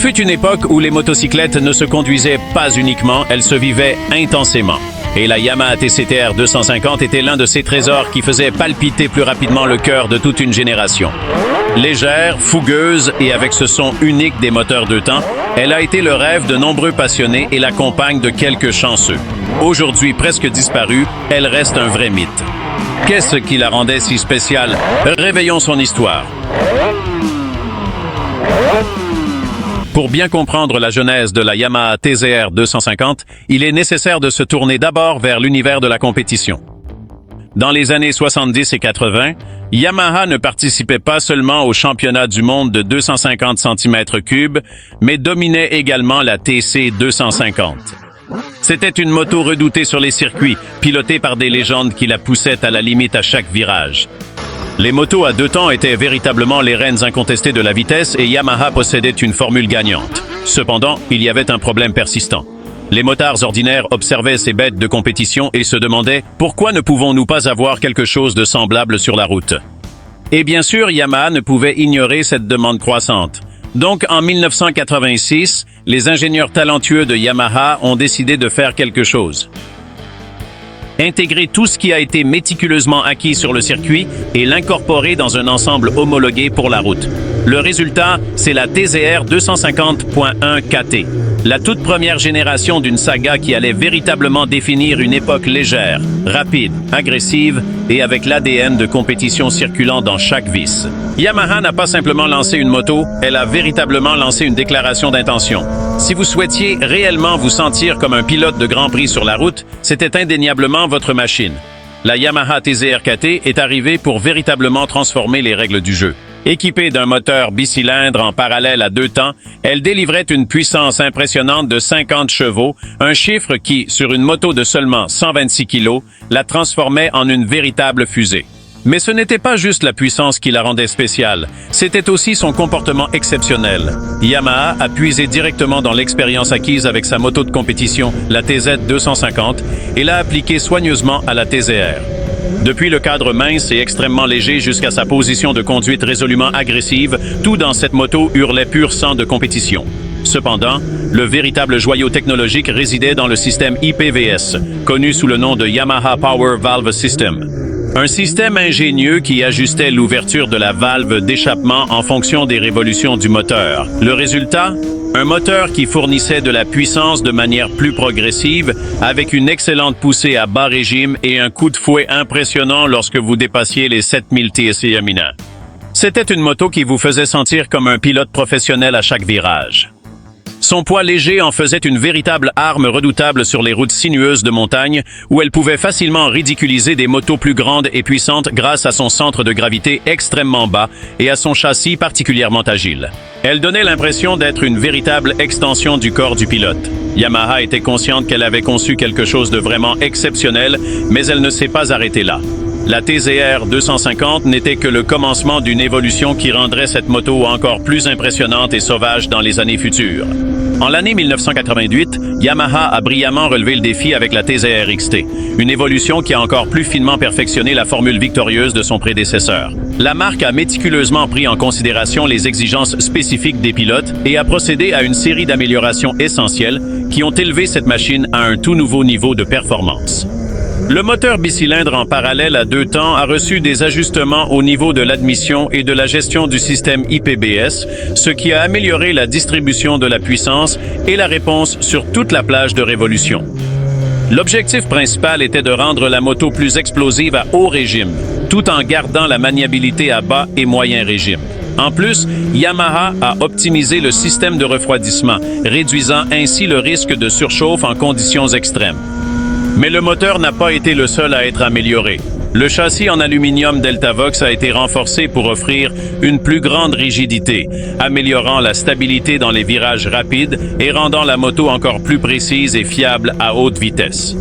fut une époque où les motocyclettes ne se conduisaient pas uniquement, elles se vivaient intensément. Et la Yamaha TCR 250 était l'un de ces trésors qui faisait palpiter plus rapidement le cœur de toute une génération. Légère, fougueuse et avec ce son unique des moteurs deux temps, elle a été le rêve de nombreux passionnés et la compagne de quelques chanceux. Aujourd'hui presque disparue, elle reste un vrai mythe. Qu'est-ce qui la rendait si spéciale? Réveillons son histoire. Pour bien comprendre la genèse de la Yamaha TZR 250, il est nécessaire de se tourner d'abord vers l'univers de la compétition. Dans les années 70 et 80, Yamaha ne participait pas seulement au championnat du monde de 250 cm3, mais dominait également la TC 250. C'était une moto redoutée sur les circuits, pilotée par des légendes qui la poussaient à la limite à chaque virage. Les motos à deux temps étaient véritablement les reines incontestées de la vitesse et Yamaha possédait une formule gagnante. Cependant, il y avait un problème persistant. Les motards ordinaires observaient ces bêtes de compétition et se demandaient « Pourquoi ne pouvons-nous pas avoir quelque chose de semblable sur la route ?» Et bien sûr, Yamaha ne pouvait ignorer cette demande croissante. Donc, en 1986, les ingénieurs talentueux de Yamaha ont décidé de faire quelque chose. Intégrer tout ce qui a été méticuleusement acquis sur le circuit et l'incorporer dans un ensemble homologué pour la route. Le résultat, c'est la TZR 250.1 KT, la toute première génération d'une saga qui allait véritablement définir une époque légère, rapide, agressive et avec l'ADN de compétition circulant dans chaque vis. Yamaha n'a pas simplement lancé une moto, elle a véritablement lancé une déclaration d'intention. Si vous souhaitiez réellement vous sentir comme un pilote de Grand Prix sur la route, c'était indéniablement votre machine. La Yamaha TZR KT est arrivée pour véritablement transformer les règles du jeu. Équipée d'un moteur bicylindre en parallèle à deux temps, elle délivrait une puissance impressionnante de 50 chevaux, un chiffre qui, sur une moto de seulement 126 kg, la transformait en une véritable fusée. Mais ce n'était pas juste la puissance qui la rendait spéciale, c'était aussi son comportement exceptionnel. Yamaha a puisé directement dans l'expérience acquise avec sa moto de compétition, la TZ 250, et l'a appliquée soigneusement à la TZR. Depuis le cadre mince et extrêmement léger jusqu'à sa position de conduite résolument agressive, tout dans cette moto hurlait pur sang de compétition. Cependant, le véritable joyau technologique résidait dans le système IPVS, connu sous le nom de Yamaha Power Valve System. Un système ingénieux qui ajustait l'ouverture de la valve d'échappement en fonction des révolutions du moteur. Le résultat? Un moteur qui fournissait de la puissance de manière plus progressive, avec une excellente poussée à bas régime et un coup de fouet impressionnant lorsque vous dépassiez les 7000 TSI éminents. C'était une moto qui vous faisait sentir comme un pilote professionnel à chaque virage. Son poids léger en faisait une véritable arme redoutable sur les routes sinueuses de montagne, où elle pouvait facilement ridiculiser des motos plus grandes et puissantes grâce à son centre de gravité extrêmement bas et à son châssis particulièrement agile. Elle donnait l'impression d'être une véritable extension du corps du pilote. Yamaha était consciente qu'elle avait conçu quelque chose de vraiment exceptionnel, mais elle ne s'est pas arrêtée là. La TZR 250 n'était que le commencement d'une évolution qui rendrait cette moto encore plus impressionnante et sauvage dans les années futures. En l'année 1988, Yamaha a brillamment relevé le défi avec la TZR XT, une évolution qui a encore plus finement perfectionné la formule victorieuse de son prédécesseur. La marque a méticuleusement pris en considération les exigences spécifiques des pilotes et a procédé à une série d'améliorations essentielles qui ont élevé cette machine à un tout nouveau niveau de performance. Le moteur bicylindre en parallèle à deux temps a reçu des ajustements au niveau de l'admission et de la gestion du système IPBS, ce qui a amélioré la distribution de la puissance et la réponse sur toute la plage de révolution. L'objectif principal était de rendre la moto plus explosive à haut régime, tout en gardant la maniabilité à bas et moyen régime. En plus, Yamaha a optimisé le système de refroidissement, réduisant ainsi le risque de surchauffe en conditions extrêmes. Mais le moteur n'a pas été le seul à être amélioré. Le châssis en aluminium Deltavox a été renforcé pour offrir une plus grande rigidité, améliorant la stabilité dans les virages rapides et rendant la moto encore plus précise et fiable à haute vitesse.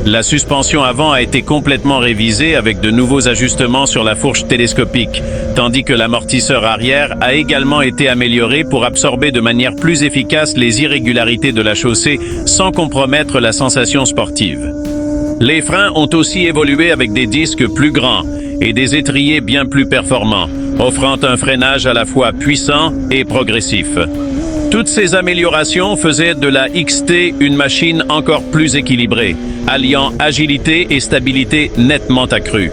La suspension avant a été complètement révisée avec de nouveaux ajustements sur la fourche télescopique, tandis que l'amortisseur arrière a également été amélioré pour absorber de manière plus efficace les irrégularités de la chaussée sans compromettre la sensation sportive. Les freins ont aussi évolué avec des disques plus grands et des étriers bien plus performants, offrant un freinage à la fois puissant et progressif. Toutes ces améliorations faisaient de la XT une machine encore plus équilibrée, alliant agilité et stabilité nettement accrues.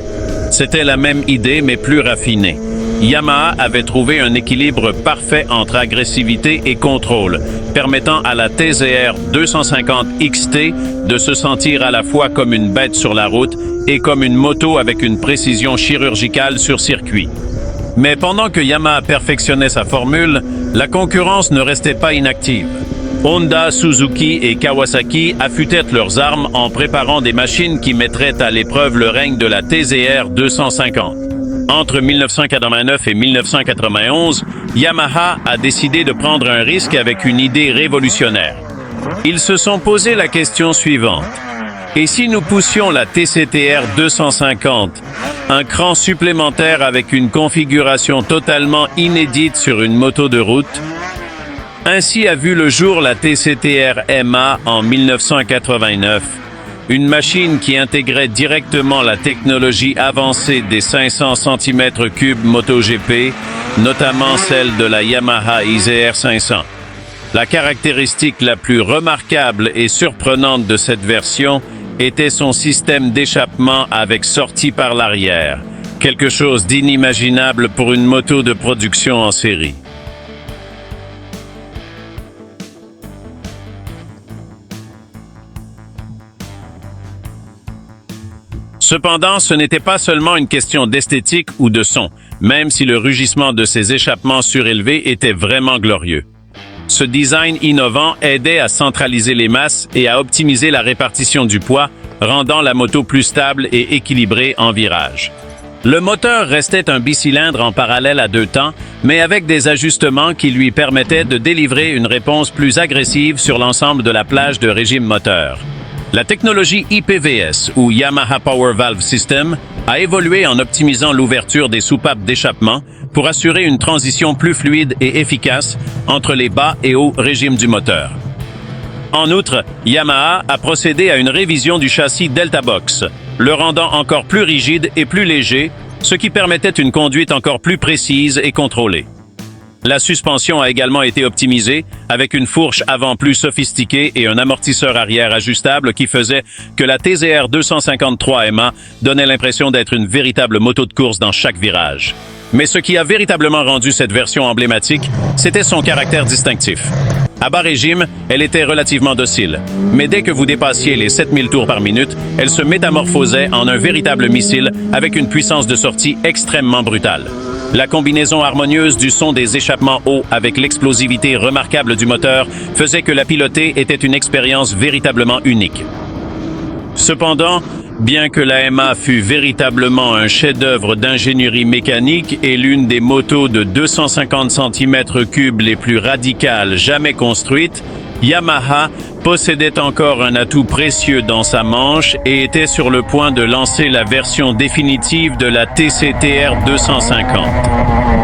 C'était la même idée mais plus raffinée. Yamaha avait trouvé un équilibre parfait entre agressivité et contrôle, permettant à la TZR 250 XT de se sentir à la fois comme une bête sur la route et comme une moto avec une précision chirurgicale sur circuit. Mais pendant que Yamaha perfectionnait sa formule, la concurrence ne restait pas inactive. Honda, Suzuki et Kawasaki affûtaient leurs armes en préparant des machines qui mettraient à l'épreuve le règne de la TZR 250. Entre 1989 et 1991, Yamaha a décidé de prendre un risque avec une idée révolutionnaire. Ils se sont posé la question suivante. Et si nous poussions la TCTR 250, un cran supplémentaire avec une configuration totalement inédite sur une moto de route? Ainsi a vu le jour la TCTR MA en 1989. Une machine qui intégrait directement la technologie avancée des 500 cm3 MotoGP, notamment celle de la Yamaha YZR 500. La caractéristique la plus remarquable et surprenante de cette version était son système d'échappement avec sortie par l'arrière, quelque chose d'inimaginable pour une moto de production en série. Cependant, ce n'était pas seulement une question d'esthétique ou de son, même si le rugissement de ces échappements surélevés était vraiment glorieux. Ce design innovant aidait à centraliser les masses et à optimiser la répartition du poids, rendant la moto plus stable et équilibrée en virage. Le moteur restait un bicylindre en parallèle à deux temps, mais avec des ajustements qui lui permettaient de délivrer une réponse plus agressive sur l'ensemble de la plage de régime moteur. La technologie IPVS, ou Yamaha Power Valve System, a évolué en optimisant l'ouverture des soupapes d'échappement pour assurer une transition plus fluide et efficace entre les bas et hauts régimes du moteur. En outre, Yamaha a procédé à une révision du châssis Delta Box, le rendant encore plus rigide et plus léger, ce qui permettait une conduite encore plus précise et contrôlée. La suspension a également été optimisée avec une fourche avant plus sophistiquée et un amortisseur arrière ajustable qui faisait que la TZR 253 MA donnait l'impression d'être une véritable moto de course dans chaque virage. Mais ce qui a véritablement rendu cette version emblématique, c'était son caractère distinctif. À bas régime, elle était relativement docile, mais dès que vous dépassiez les 7000 tours par minute, elle se métamorphosait en un véritable missile avec une puissance de sortie extrêmement brutale. La combinaison harmonieuse du son des échappements hauts avec l'explosivité remarquable du moteur faisait que la piloter était une expérience véritablement unique. Cependant, bien que la MA fût véritablement un chef-d'œuvre d'ingénierie mécanique et l'une des motos de 250 cm3 les plus radicales jamais construites, Yamaha possédait encore un atout précieux dans sa manche et était sur le point de lancer la version définitive de la TCTR 250.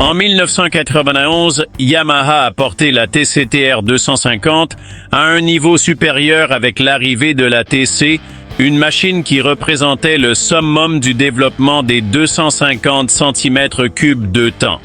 En 1991, Yamaha a porté la TCTR 250 à un niveau supérieur avec l'arrivée de la TC, une machine qui représentait le summum du développement des 250 cm3 de temps.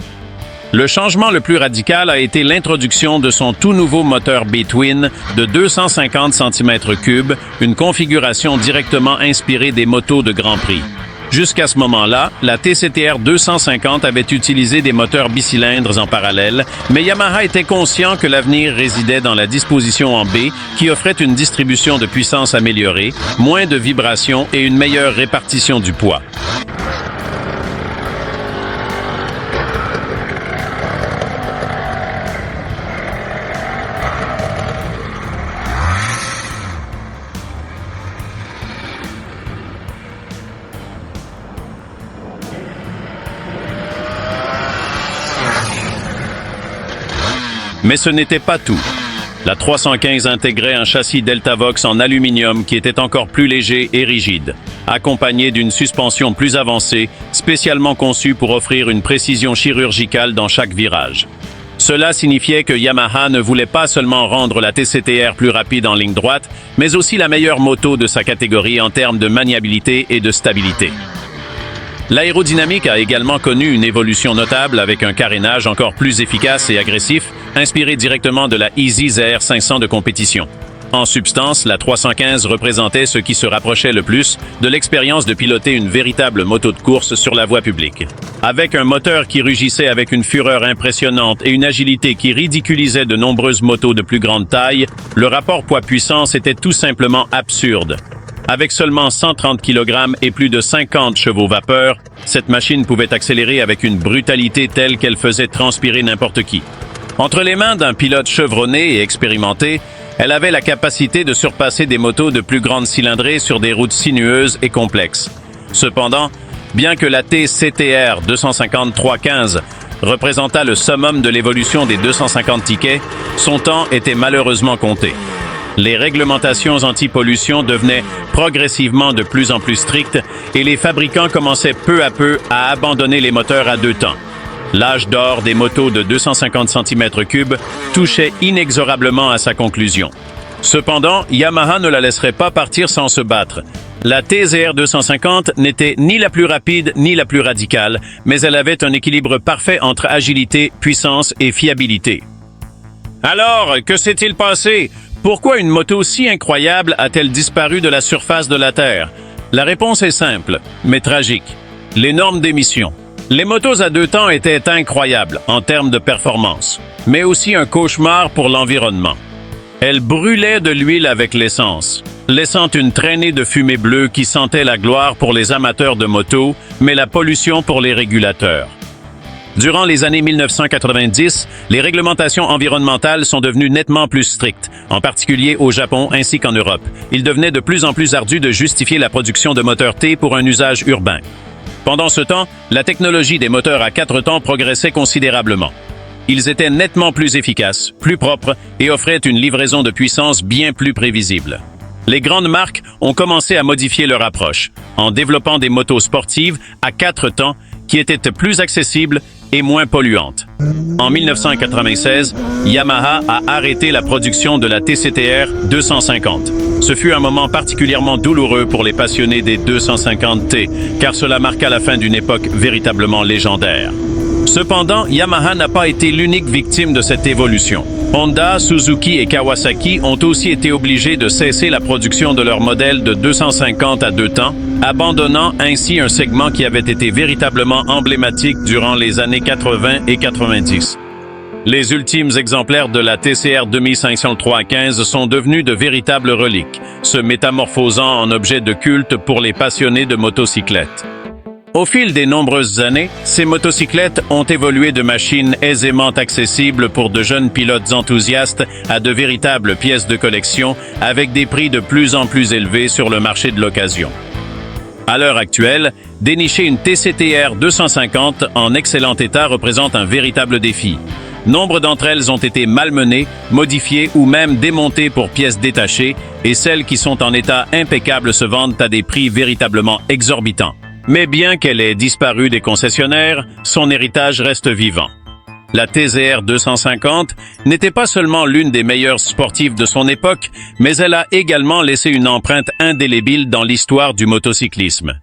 Le changement le plus radical a été l'introduction de son tout nouveau moteur B-Twin de 250 cm3, une configuration directement inspirée des motos de Grand Prix. Jusqu'à ce moment-là, la TCTR 250 avait utilisé des moteurs bicylindres en parallèle, mais Yamaha était conscient que l'avenir résidait dans la disposition en B qui offrait une distribution de puissance améliorée, moins de vibrations et une meilleure répartition du poids. Mais ce n'était pas tout. La 315 intégrait un châssis Deltavox en aluminium qui était encore plus léger et rigide, accompagné d'une suspension plus avancée, spécialement conçue pour offrir une précision chirurgicale dans chaque virage. Cela signifiait que Yamaha ne voulait pas seulement rendre la TCTR plus rapide en ligne droite, mais aussi la meilleure moto de sa catégorie en termes de maniabilité et de stabilité. L'aérodynamique a également connu une évolution notable avec un carénage encore plus efficace et agressif, inspiré directement de la Easy ZR 500 de compétition. En substance, la 315 représentait ce qui se rapprochait le plus de l'expérience de piloter une véritable moto de course sur la voie publique. Avec un moteur qui rugissait avec une fureur impressionnante et une agilité qui ridiculisait de nombreuses motos de plus grande taille, le rapport poids-puissance était tout simplement absurde. Avec seulement 130 kg et plus de 50 chevaux vapeur, cette machine pouvait accélérer avec une brutalité telle qu'elle faisait transpirer n'importe qui. Entre les mains d'un pilote chevronné et expérimenté, elle avait la capacité de surpasser des motos de plus grande cylindrée sur des routes sinueuses et complexes. Cependant, bien que la TCTR 250-315 représentât le summum de l'évolution des 250 tickets, son temps était malheureusement compté. Les réglementations anti-pollution devenaient progressivement de plus en plus strictes et les fabricants commençaient peu à peu à abandonner les moteurs à 2 temps. L'âge d'or des motos de 250 cm3 touchait inexorablement à sa conclusion. Cependant, Yamaha ne la laisserait pas partir sans se battre. La TZR 250 n'était ni la plus rapide ni la plus radicale, mais elle avait un équilibre parfait entre agilité, puissance et fiabilité. Alors, que s'est-il passé? Pourquoi une moto si incroyable a-t-elle disparu de la surface de la Terre? La réponse est simple, mais tragique. Les normes d'émission. Les motos à 2 temps étaient incroyables en termes de performance, mais aussi un cauchemar pour l'environnement. Elles brûlaient de l'huile avec l'essence, laissant une traînée de fumée bleue qui sentait la gloire pour les amateurs de motos, mais la pollution pour les régulateurs. Durant les années 1990, les réglementations environnementales sont devenues nettement plus strictes, en particulier au Japon ainsi qu'en Europe. Il devenait de plus en plus ardu de justifier la production de moteurs T pour un usage urbain. Pendant ce temps, la technologie des moteurs à 4 temps progressait considérablement. Ils étaient nettement plus efficaces, plus propres et offraient une livraison de puissance bien plus prévisible. Les grandes marques ont commencé à modifier leur approche, en développant des motos sportives à 4 temps qui étaient plus accessibles et moins polluantes. En 1996, Yamaha a arrêté la production de la TCTR 250. Ce fut un moment particulièrement douloureux pour les passionnés des 250T, car cela marqua la fin d'une époque véritablement légendaire. Cependant, Yamaha n'a pas été l'unique victime de cette évolution. Honda, Suzuki et Kawasaki ont aussi été obligés de cesser la production de leurs modèles de 250 à 2 temps, abandonnant ainsi un segment qui avait été véritablement emblématique durant les années 80 et 90. Les ultimes exemplaires de la TCR 2500-315 sont devenus de véritables reliques, se métamorphosant en objets de culte pour les passionnés de motocyclettes. Au fil des nombreuses années, ces motocyclettes ont évolué de machines aisément accessibles pour de jeunes pilotes enthousiastes à de véritables pièces de collection avec des prix de plus en plus élevés sur le marché de l'occasion. À l'heure actuelle, dénicher une TCTR 250 en excellent état représente un véritable défi. Nombre d'entre elles ont été malmenées, modifiées ou même démontées pour pièces détachées et celles qui sont en état impeccable se vendent à des prix véritablement exorbitants. Mais bien qu'elle ait disparu des concessionnaires, son héritage reste vivant. La TZR 250 n'était pas seulement l'une des meilleures sportives de son époque, mais elle a également laissé une empreinte indélébile dans l'histoire du motocyclisme.